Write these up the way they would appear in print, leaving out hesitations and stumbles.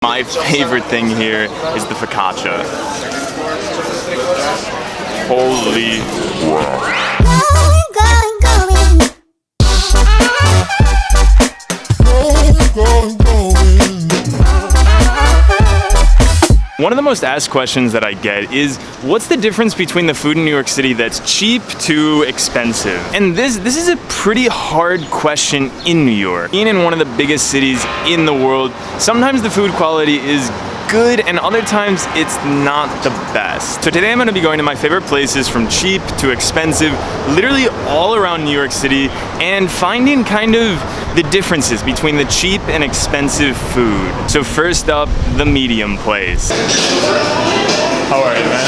My favorite thing here is the focaccia. Holy crap. One of the most asked questions that I get is, what's the difference between the food in New York City that's cheap to expensive? And this is a pretty hard question in New York. Being in one of the biggest cities in the world, sometimes the food quality is good and other times it's not the best. So today I'm gonna be going to my favorite places from cheap to expensive, literally all around New York City, and finding kind of the differences between the cheap and expensive food. So first up, the medium place. How are you, man?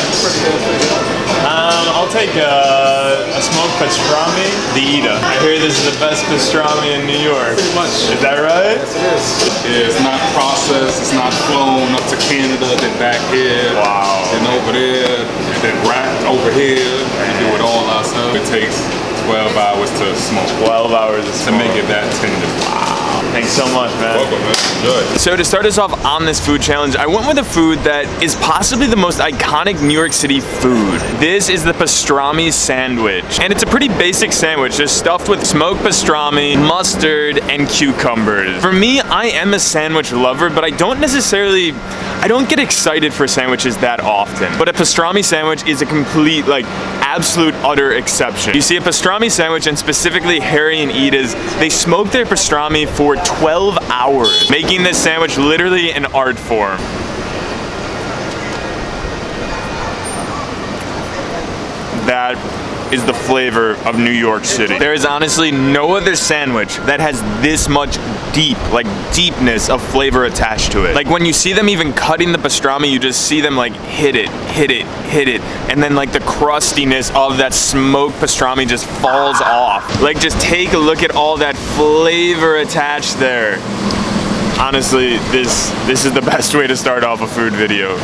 I'll take a smoked pastrami, the Ida. I hear this is the best pastrami in New York. Pretty much. Is that right? Yes, it is. Yeah, it's not processed, it's not flown up to Canada, then back here. Wow. And over there, and then wrapped over here. We do it all ourselves. It takes 12 hours to smoke. 12 hours to make it that tender. Wow. Thanks so much, man. Welcome, man. Enjoy. So to start us off on this food challenge, I went with a food that is possibly the most iconic New York City food. This is the pastrami sandwich. And it's a pretty basic sandwich, just stuffed with smoked pastrami, mustard, and cucumbers. For me, I am a sandwich lover, but I don't get excited for sandwiches that often. But a pastrami sandwich is a complete, absolute utter exception. You see, a pastrami sandwich, and specifically Harry and Ida's, they smoke their pastrami for 12 hours, making this sandwich literally an art form. That is the flavor of New York City. There is honestly no other sandwich that has this much deepness of flavor attached to it. Like when you see them even cutting the pastrami, you just see them hit it, and then the crustiness of that smoked pastrami just falls off. Just take a look at all that flavor attached there. Honestly, this is the best way to start off a food video.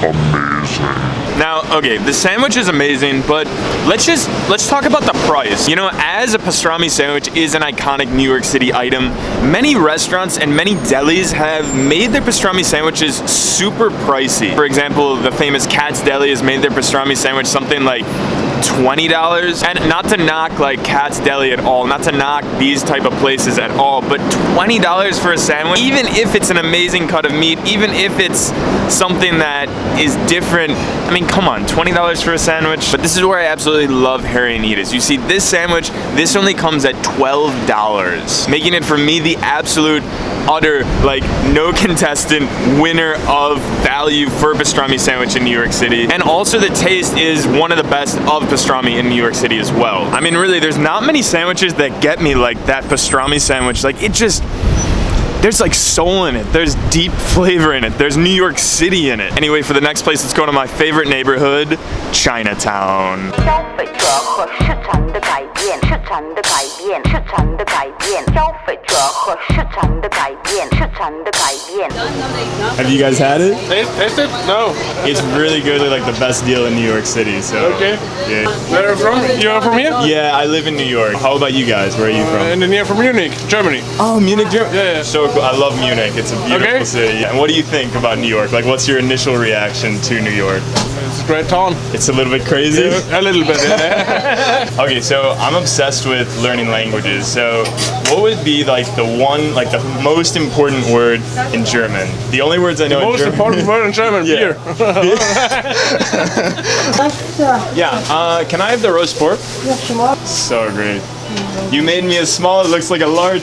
Amazing. Now, okay, the sandwich is amazing, but let's talk about the price. You know, as a pastrami sandwich is an iconic New York City item, many restaurants and many delis have made their pastrami sandwiches super pricey. For example, the famous Katz Deli has made their pastrami sandwich something like $20, and not to knock Katz Deli at all, not to knock these type of places at all, but $20 for a sandwich, even if it's an amazing cut of meat, even if it's something that is different, I mean, come on, $20 for a sandwich? But this is where I absolutely love Harry and Ida's. You see, this sandwich, this only comes at $12, making it for me the absolute utter, no contestant winner of value for pastrami sandwich in New York City. And also the taste is one of the best of pastrami in New York City as well. I mean, really, there's not many sandwiches that get me like that pastrami sandwich. There's soul in it, there's deep flavor in it, there's New York City in it. Anyway, for the next place, let's go to my favorite neighborhood, Chinatown. Have you guys had it? Taste it? No. It's really good, the best deal in New York City, so. Okay. Yeah. Where are you from? You are from here? Yeah, I live in New York. How about you guys? Where are you from? And then you're from Munich, Germany. Oh, Munich, Germany. Yeah. So cool. I love Munich. It's a beautiful city. And what do you think about New York? What's your initial reaction to New York? It's a great town. It's a little bit crazy? Yeah, a little bit, yeah. Okay, so I'm obsessed with learning languages. So what would be the most important word in German? The only words I know in German. Most important word in German, beer. Yeah, can I have the roast pork? So great. You made me a small, it looks like a large.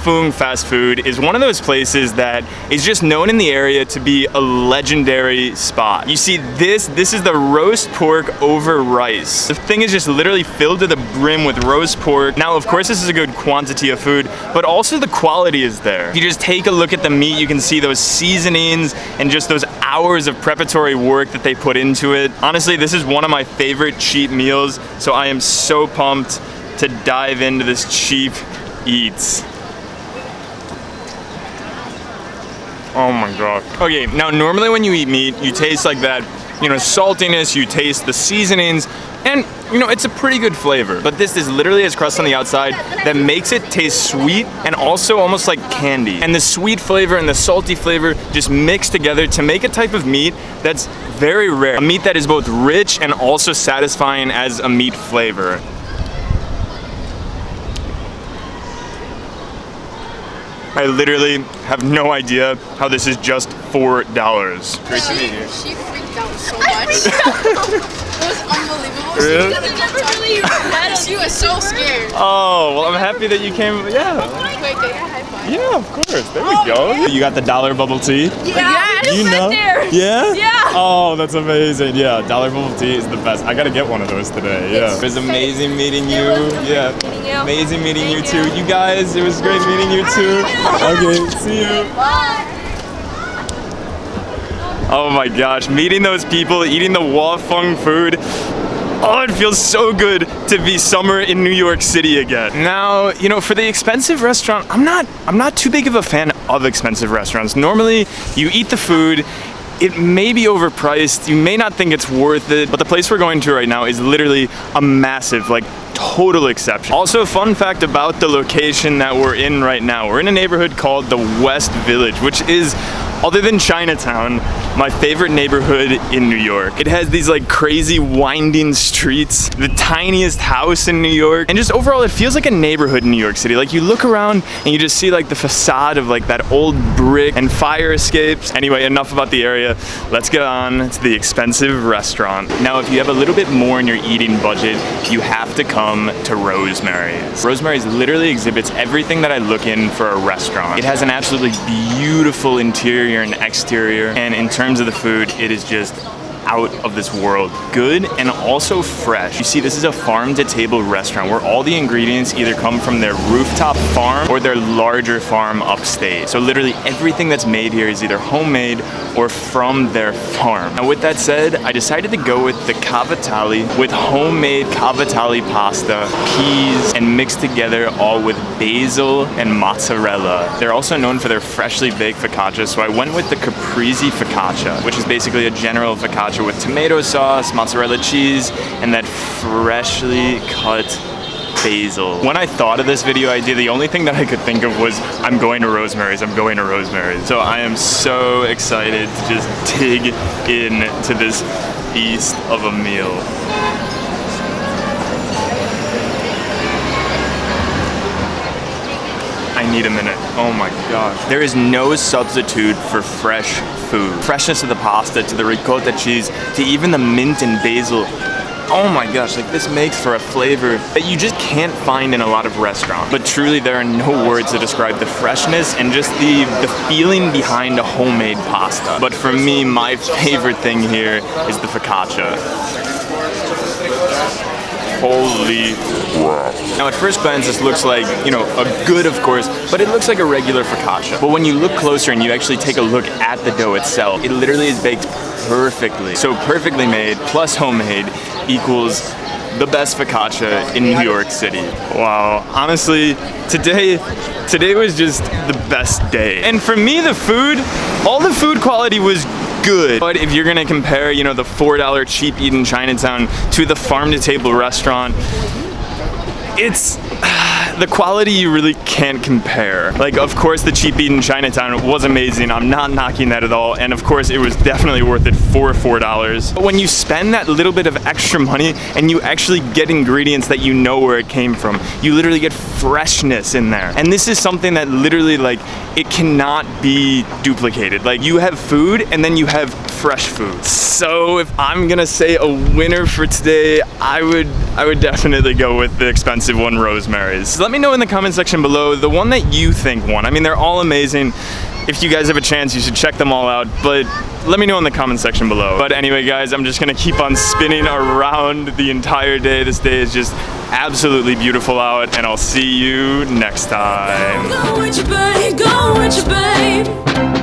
Fung fast food is one of those places that is just known in the area to be a legendary spot. You see, this is the roast pork over rice. The thing is just literally filled to the brim with roast pork. Now, of course, this is a good quantity of food, but also the quality is there. If you just take a look at the meat, you can see those seasonings and just those hours of preparatory work that they put into it. Honestly, this is one of my favorite cheap meals, so I am so pumped to dive into this cheap eats. Oh my god. Okay, now normally when you eat meat, you taste that, saltiness, you taste the seasonings, and you know, it's a pretty good flavor. But this literally has crust on the outside that makes it taste sweet and also almost like candy. And the sweet flavor and the salty flavor just mix together to make a type of meat that's very rare. A meat that is both rich and also satisfying as a meat flavor. I literally have no idea how this is just $4. Great to meet you. She freaked out so much. It was unbelievable. Really? She was so scared. Oh, well, I'm happy that you came. Yeah. Wait, they got high five. Yeah, of course. There we go. You got the $1 bubble tea? Yeah, You know? Yeah? Yeah. Oh, that's amazing. Yeah, $1 bubble tea is the best. I gotta get one of those today. Yeah. It was amazing meeting you. Yeah. Amazing meeting you too. You guys, it was great meeting you too. Okay, see you. Bye. Oh my gosh, meeting those people, eating the Fung food. Oh, it feels so good to be summer in New York City again. Now, you know, for the expensive restaurant, I'm not too big of a fan of expensive restaurants. Normally, you eat the food, it may be overpriced, you may not think it's worth it, but the place we're going to right now is literally a massive, like, total exception. Also, fun fact about the location that we're in right now. We're in a neighborhood called the West Village, which is, other than Chinatown, my favorite neighborhood in New York. It has these like crazy winding streets, the tiniest house in New York, and just overall it feels like a neighborhood in New York City. Like you look around and you just see like the facade of like that old brick and fire escapes. Anyway, enough about the area. Let's get on to the expensive restaurant. Now, if you have a little bit more in your eating budget, you have to come to Rosemary's. Rosemary's literally exhibits everything that I look in for a restaurant. It has an absolutely beautiful interior and exterior, and in terms of the food, it is just out of this world. Good and also fresh. You see, this is a farm-to-table restaurant where all the ingredients either come from their rooftop farm or their larger farm upstate. So literally everything that's made here is either homemade or from their farm. Now with that said, I decided to go with the cavatappi with homemade cavatappi pasta, peas, and mixed together all with basil and mozzarella. They're also known for their freshly baked focaccia, so I went with the Chrystie focaccia, which is basically a general focaccia with tomato sauce, mozzarella cheese, and that freshly cut basil. When I thought of this video idea, the only thing that I could think of was, I'm going to Rosemary's, I'm going to Rosemary's. So I am so excited to just dig into this feast of a meal. I need a minute. Oh my gosh. There is no substitute for fresh food. Freshness of the pasta, to the ricotta cheese, to even the mint and basil. Oh my gosh, like this makes for a flavor that you just can't find in a lot of restaurants. But truly, there are no words to describe the freshness and just the feeling behind a homemade pasta. But for me, my favorite thing here is the focaccia. Holy crap. Now at first glance this looks like, you know, a good of course, but it looks like a regular focaccia. But when you look closer and you actually take a look at the dough itself, it literally is baked perfectly. So perfectly made plus homemade equals the best focaccia in New York City. Wow, honestly, today was just the best day. And for me, the food, all the food quality was good. But if you're gonna compare, you know, the $4 cheap eat in Chinatown to the farm-to-table restaurant, it's the quality you really can't compare. Like, of course, the cheap eat in Chinatown was amazing. I'm not knocking that at all. And of course, it was definitely worth it for $4. But when you spend that little bit of extra money and you actually get ingredients that you know where it came from, you literally get freshness in there. And this is something that literally, like, it cannot be duplicated. Like, you have food and then you have fresh food. So if I'm gonna say a winner for today, I would definitely go with the expensive one, Rosemary's. Let me know in the comment section below the one that you think won. I mean, they're all amazing. If you guys have a chance, you should check them all out, but let me know in the comment section below. But anyway, guys, I'm just gonna keep on spinning around the entire day. This day is just absolutely beautiful out, and I'll see you next time. Go with your babe, go with your babe.